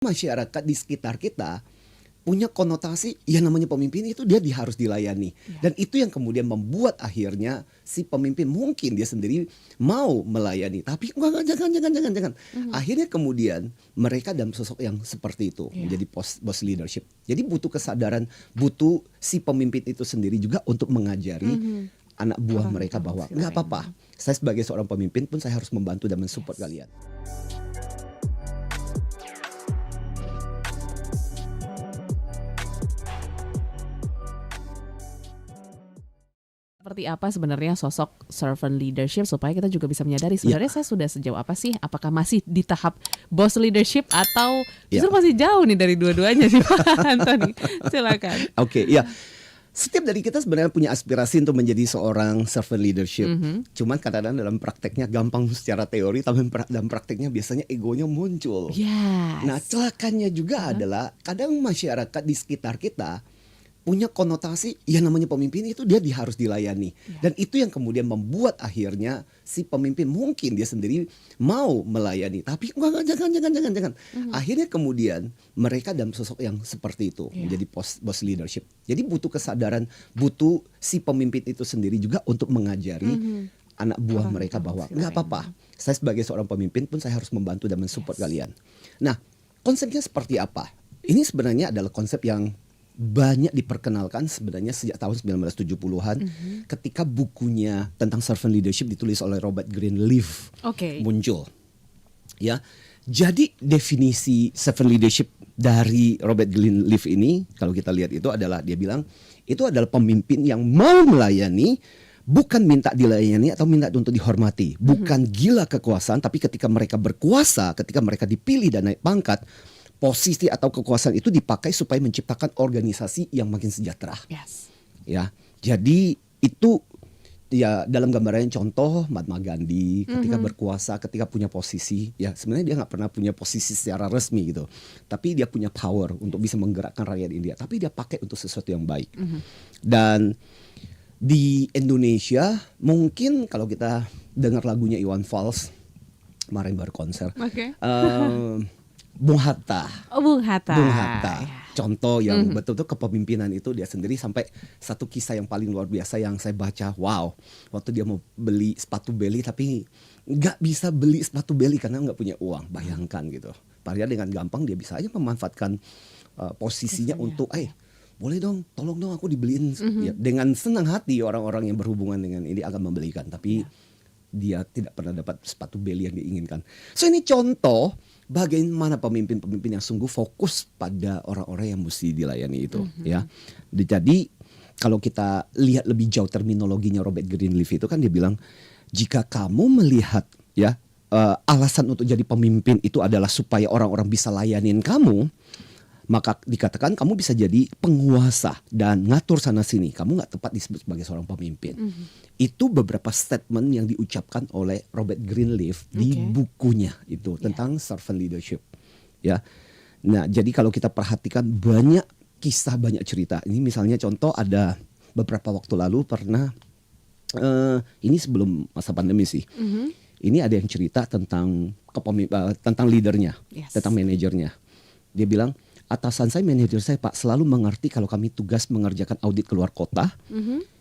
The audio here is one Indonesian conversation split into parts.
Masyarakat di sekitar kita punya konotasi yang namanya pemimpin itu dia harus dilayani. Dan itu yang kemudian membuat akhirnya si pemimpin mungkin dia sendiri mau melayani, tapi enggak, jangan. Akhirnya kemudian mereka dalam sosok yang seperti itu menjadi boss leadership. Jadi butuh kesadaran, butuh si pemimpin itu sendiri juga untuk mengajari anak buah mereka bahwa nggak apa-apa. Saya sebagai seorang pemimpin pun saya harus membantu dan mensupport kalian. Seperti apa sebenarnya sosok servant leadership supaya kita juga bisa menyadari sebenarnya saya sudah sejauh apa sih? Apakah masih di tahap boss leadership atau justru masih jauh nih dari dua-duanya sih Pak Anthony? Silakan. Oke, ya. Setiap dari kita sebenarnya punya aspirasi untuk menjadi seorang servant leadership. Cuman kadang-kadang dalam prakteknya gampang secara teori, tapi dalam prakteknya biasanya egonya muncul. Yes. Nah, celakanya juga adalah kadang masyarakat di sekitar kita punya konotasi yang namanya pemimpin itu dia harus dilayani. Dan itu yang kemudian membuat akhirnya si pemimpin mungkin dia sendiri mau melayani, tapi enggak, jangan. Akhirnya kemudian mereka dalam sosok yang seperti itu menjadi boss leadership. Jadi butuh kesadaran, butuh si pemimpin itu sendiri juga untuk mengajari anak buah mereka bahwa nggak apa-apa. Saya sebagai seorang pemimpin pun saya harus membantu dan mensupport kalian. Nah, konsepnya seperti apa? Ini sebenarnya adalah konsep yang banyak diperkenalkan sebenarnya sejak tahun 1970-an ketika bukunya tentang servant leadership ditulis oleh Robert Greenleaf muncul. Ya. Jadi definisi servant leadership dari Robert Greenleaf ini kalau kita lihat itu adalah dia bilang itu adalah pemimpin yang mau melayani, bukan minta dilayani atau minta untuk dihormati. Bukan gila kekuasaan, tapi ketika mereka berkuasa, ketika mereka dipilih dan naik pangkat, posisi atau kekuasaan itu dipakai supaya menciptakan organisasi yang makin sejahtera. Ya, jadi itu ya dalam gambaran contoh Mahatma Gandhi ketika berkuasa, ketika punya posisi, ya sebenarnya dia nggak pernah punya posisi secara resmi gitu, tapi dia punya power untuk bisa menggerakkan rakyat India, tapi dia pakai untuk sesuatu yang baik. Dan di Indonesia mungkin kalau kita dengar lagunya Iwan Fals kemarin baru konser. Bung Hatta. Bung Hatta. Contoh yang betul-betul kepemimpinan itu dia sendiri, sampai satu kisah yang paling luar biasa yang saya baca. Wow, waktu dia mau beli sepatu Beli tapi nggak bisa beli sepatu Beli karena nggak punya uang. Bayangkan gitu. Padahal dengan gampang dia bisa aja memanfaatkan posisinya untuk, boleh dong, tolong dong aku dibeliin. Ya, dengan senang hati orang-orang yang berhubungan dengan ini akan membelikan. Tapi dia tidak pernah dapat sepatu Beli yang diinginkan. So ini contoh bagaimana pemimpin-pemimpin yang sungguh fokus pada orang-orang yang mesti dilayani itu. Ya. Jadi kalau kita lihat lebih jauh terminologinya Robert Greenleaf itu kan dia bilang jika kamu melihat ya alasan untuk jadi pemimpin itu adalah supaya orang-orang bisa layanin kamu, maka dikatakan kamu bisa jadi penguasa dan ngatur sana sini. Kamu nggak tepat disebut sebagai seorang pemimpin. Itu beberapa statement yang diucapkan oleh Robert Greenleaf di bukunya itu tentang servant leadership. Ya, nah jadi kalau kita perhatikan banyak kisah, banyak cerita. Ini misalnya contoh ada beberapa waktu lalu pernah ini sebelum masa pandemi sih. Ini ada yang cerita tentang tentang leadernya, tentang manajernya. Dia bilang, atasan saya, manajer saya Pak, selalu mengerti kalau kami tugas mengerjakan audit keluar kota.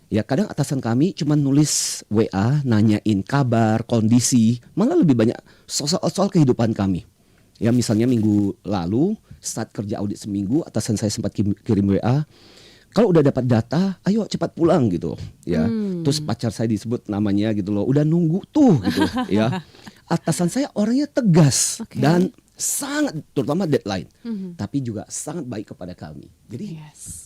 Ya kadang atasan kami cuma nulis WA, nanyain kabar, kondisi, malah lebih banyak soal kehidupan kami. Ya misalnya minggu lalu saat kerja audit seminggu, atasan saya sempat kirim WA, kalau udah dapat data, ayo cepat pulang gitu. Ya, terus pacar saya disebut namanya gitu loh, udah nunggu tuh gitu. Ya, atasan saya orangnya tegas dan sangat, terutama deadline, tapi juga sangat baik kepada kami. Jadi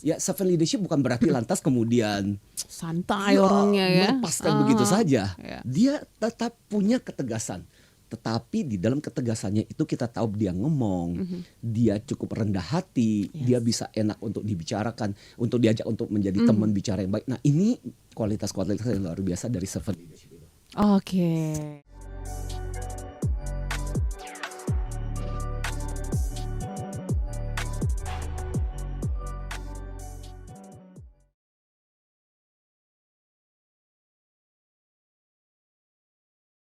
ya servant leadership bukan berarti lantas kemudian santai orangnya ya, melepaskan begitu saja. Dia tetap punya ketegasan, tetapi di dalam ketegasannya itu kita tahu dia ngomong, dia cukup rendah hati, dia bisa enak untuk dibicarakan, untuk diajak untuk menjadi teman bicara yang baik. Nah ini kualitas-kualitas yang luar biasa dari servant leadership itu.